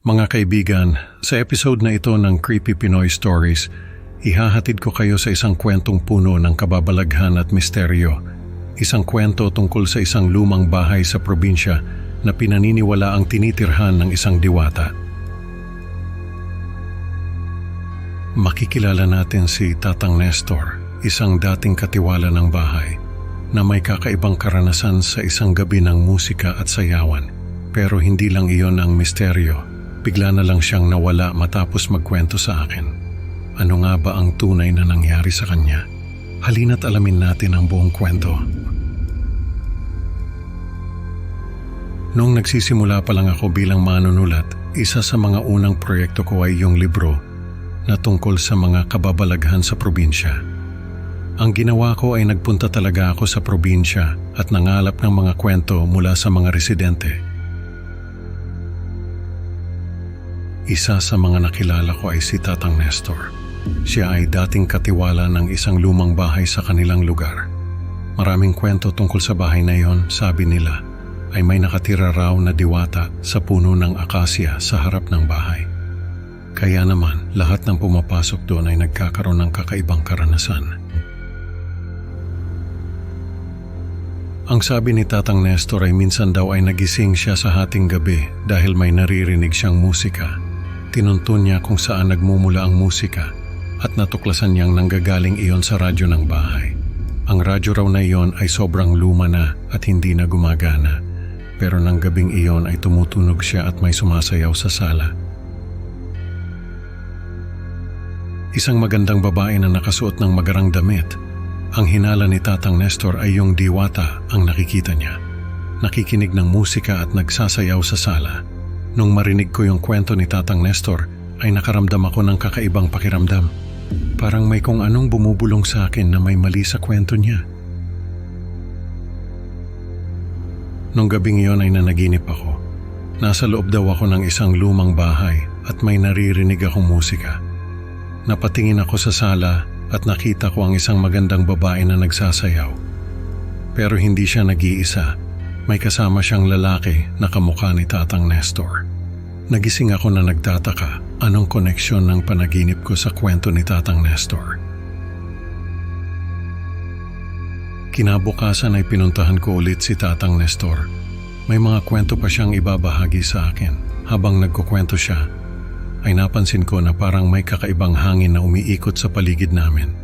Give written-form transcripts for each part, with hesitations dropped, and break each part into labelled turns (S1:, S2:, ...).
S1: Mga kaibigan, sa episode na ito ng Creepy Pinoy Stories, ihahatid ko kayo sa isang kwentong puno ng kababalaghan at misteryo. Isang kwento tungkol sa isang lumang bahay sa probinsya na pinaniniwala ang tinitirhan ng isang diwata. Makikilala natin si Tatang Nestor, isang dating katiwala ng bahay, na may kakaibang karanasan sa isang gabi ng musika at sayawan. Pero hindi lang iyon ang misteryo. Bigla na lang siyang nawala matapos magkwento sa akin. Ano nga ba ang tunay na nangyari sa kanya? Halina't alamin natin ang buong kwento. Noong nagsisimula pa lang ako bilang manunulat, isa sa mga unang proyekto ko ay yung libro na tungkol sa mga kababalaghan sa probinsya. Ang ginawa ko ay nagpunta talaga ako sa probinsya at nangalap ng mga kwento mula sa mga residente. Isa sa mga nakilala ko ay si Tatang Nestor. Siya ay dating katiwala ng isang lumang bahay sa kanilang lugar. Maraming kwento tungkol sa bahay na iyon, sabi nila, ay may nakatira raw na diwata sa puno ng akasya sa harap ng bahay. Kaya naman, lahat ng pumapasok doon ay nagkakaroon ng kakaibang karanasan. Ang sabi ni Tatang Nestor ay minsan daw ay nagising siya sa hating gabi dahil may naririnig siyang musika. Tinuntun niya kung saan nagmumula ang musika at natuklasan niyang nanggagaling iyon sa radyo ng bahay. Ang radyo raw na iyon ay sobrang luma na at hindi na gumagana. Pero nang gabing iyon ay tumutunog siya at may sumasayaw sa sala. Isang magandang babae na nakasuot ng magarang damit. Ang hinala ni Tatang Nestor ay yung diwata ang nakikita niya. Nakikinig ng musika at nagsasayaw sa sala. Nung marinig ko yung kwento ni Tatang Nestor, ay nakaramdam ako ng kakaibang pakiramdam. Parang may kung anong bumubulong sa akin na may mali sa kwento niya. Nung gabing iyon ay nanaginip ako. Nasa loob daw ako ng isang lumang bahay at may naririnig akong musika. Napatingin ako sa sala at nakita ko ang isang magandang babae na nagsasayaw. Pero hindi siya nag-iisa. May kasama siyang lalaki na kamukha ni Tatang Nestor. Nagising ako na nagtataka anong koneksyon ng panaginip ko sa kwento ni Tatang Nestor. Kinabukasan ay pinuntahan ko ulit si Tatang Nestor. May mga kwento pa siyang ibabahagi sa akin. Habang nagkukwento siya, ay napansin ko na parang may kakaibang hangin na umiikot sa paligid namin.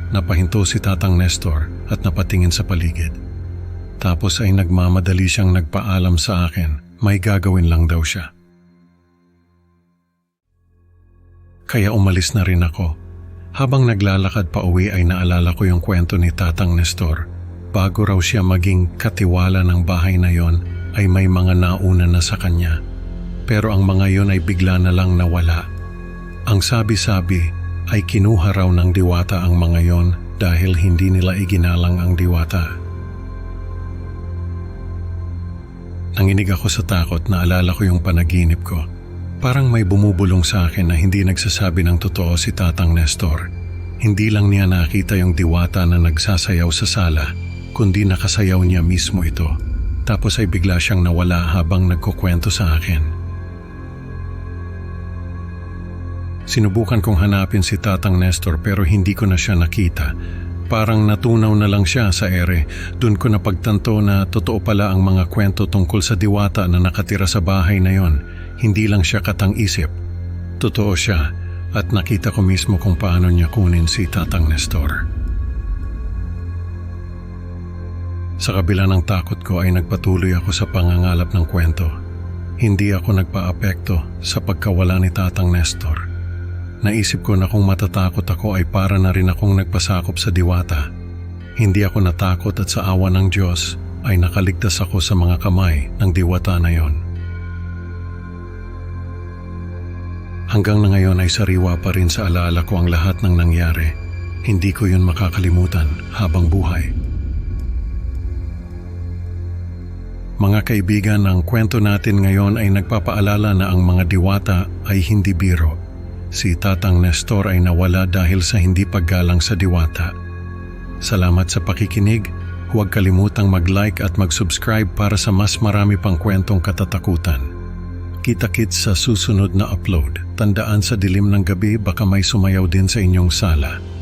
S1: Napahinto si Tatang Nestor at napatingin sa paligid. Tapos ay nagmamadali siyang nagpaalam sa akin, may gagawin lang daw siya. Kaya umalis na rin ako. Habang naglalakad pa uwi ay naalala ko yung kwento ni Tatang Nestor. Bago raw siya maging katiwala ng bahay na yon, ay may mga nauna na sa kanya. Pero ang mga yon ay bigla na lang nawala. Ang sabi-sabi ay kinuha raw ng diwata ang mga yon dahil hindi nila iginalang ang diwata. Nanginig ako sa takot na alala ko yung panaginip ko. Parang may bumubulong sa akin na hindi nagsasabi ng totoo si Tatang Nestor. Hindi lang niya nakita yung diwata na nagsasayaw sa sala, kundi nakasayaw niya mismo ito. Tapos ay bigla siyang nawala habang nagkukwento sa akin. Sinubukan kong hanapin si Tatang Nestor pero hindi ko na siya nakita. Parang natunaw na lang siya sa ere. Doon ko napagtanto na totoo pala ang mga kwento tungkol sa diwata na nakatira sa bahay na yon. Hindi lang siya katang-isip. Totoo siya at nakita ko mismo kung paano niya kunin si Tatang Nestor. Sa kabila ng takot ko ay nagpatuloy ako sa pangangalap ng kwento. Hindi ako nagpa-apekto sa pagkawala ni Tatang Nestor. Naisip ko na kung matatakot ako ay para na rin akong nagpasakop sa diwata. Hindi ako natakot at sa awa ng Diyos ay nakaligtas ako sa mga kamay ng diwata na yon. Hanggang na ngayon ay sariwa pa rin sa alaala ko ang lahat ng nangyari. Hindi ko yun makakalimutan habang buhay. Mga kaibigan, ang kwento natin ngayon ay nagpapaalala na ang mga diwata ay hindi biro. Si Tatang Nestor ay nawala dahil sa hindi paggalang sa diwata. Salamat sa pakikinig. Huwag kalimutang mag-like at mag-subscribe para sa mas marami pang kwentong katatakutan. Kita-kits sa susunod na upload. Tandaan sa dilim ng gabi baka may sumayaw din sa inyong sala.